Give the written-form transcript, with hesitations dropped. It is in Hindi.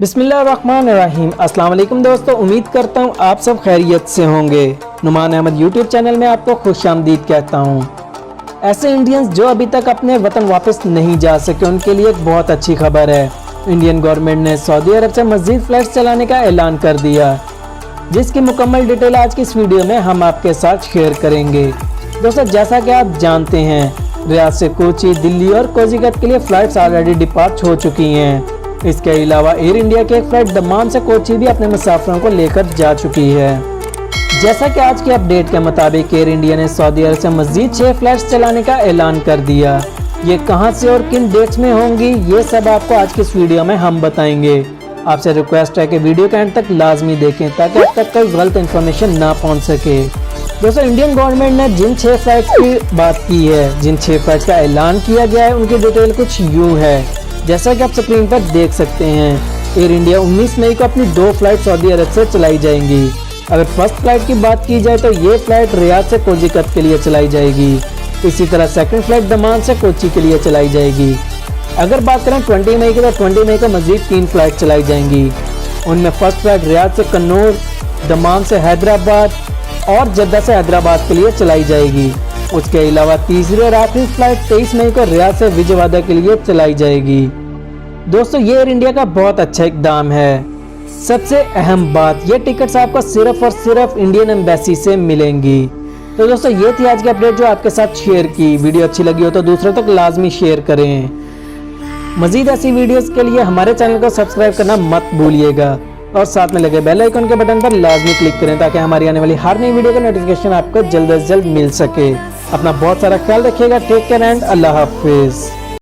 बिस्मिल्लाहिर्रहमानिर्रहीम। अस्सलाम वालेकुम दोस्तों, उम्मीद करता हूँ आप सब खैरियत से होंगे। नुमान अहमद यूट्यूब चैनल में आपको खुशामदीद कहता हूँ। ऐसे इंडियंस जो अभी तक अपने वतन वापस नहीं जा सके उनके लिए एक बहुत अच्छी खबर है। इंडियन गवर्नमेंट ने सऊदी अरब से मज़ीद फ़्लाइट्स चलाने का ऐलान कर दिया, जिसकी मुकम्मल डिटेल आज की इस वीडियो में हम आपके साथ शेयर करेंगे। दोस्तों, जैसा कि आप जानते हैं, रियाद से कोची, दिल्ली और कोजीगत के लिए फ़्लाइट्स ऑलरेडी डिपार्च हो चुकी हैं। इसके अलावा एयर इंडिया की एक फ़्लाइट दम्माम से कोची भी अपने मुसाफिरों को लेकर जा चुकी है। जैसा कि आज के अपडेट के मुताबिक एयर इंडिया ने सऊदी अरब से मज़ीद 6 फ़्लाइट्स चलाने का ऐलान कर दिया। ये कहां से और किन डेट्स में होंगी, ये सब आपको आज की इस वीडियो में हम बताएंगे। आपसे रिक्वेस्ट है कि वीडियो के एंड तक लाजमी देखें ताकि आप तक कोई गलत इन्फॉर्मेशन ना पहुंच सके। दोस्तों, इंडियन गवर्नमेंट ने जिन 6 फ़्लाइट्स की बात की है, जिन 6 फ़्लाइट्स का ऐलान किया गया है, उनकी डिटेल कुछ यूँ है जैसा कि आप स्क्रीन पर देख सकते हैं। एयर इंडिया 19 मई को अपनी 2 फ़्लाइट सऊदी अरब से चलाई जाएंगी। अगर फर्स्ट फ़्लाइट की बात की जाए तो ये फ़्लाइट रियाद से कोजीगत के लिए चलाई जाएगी। इसी तरह सेकंड फ़्लाइट दमाम से कोची के लिए चलाई जाएगी। अगर बात करें 20 मई की तो 20 मई को मज़ीद 3 फ़्लाइट चलाई जाएंगी। उनमें फर्स्ट फ़्लाइट रियाद से कन्नौज, दमाम से हैदराबाद और जद्दा से हैदराबाद के लिए चलाई जाएगी। उसके अलावा तीसरी और आखिरी फ़्लाइट 23 मई को रियाद से विजयवाड़ा के लिए चलाई जाएगी। दोस्तों, ये एयर इंडिया का बहुत अच्छा इकदाम है। सबसे अहम बात, ये टिकट्स आपको सिर्फ और सिर्फ इंडियन एम्बेसी से मिलेंगी। तो दोस्तों, ये थी आज की अपडेट जो आपके साथ शेयर की। वीडियो अच्छी लगी हो तो दूसरों तक लाजमी शेयर करें। मजीद ऐसी वीडियोस के लिए हमारे चैनल को सब्सक्राइब करना मत भूलिएगा और साथ में लगे बेल आइकन के बटन पर लाजमी क्लिक करें ताकि हमारी आने वाली हर नई वीडियो का नोटिफिकेशन आपको जल्द से जल्द मिल सके। अपना बहुत सारा ख्याल रखिएगा। टेक केयर एंड अल्लाह हाफिज़।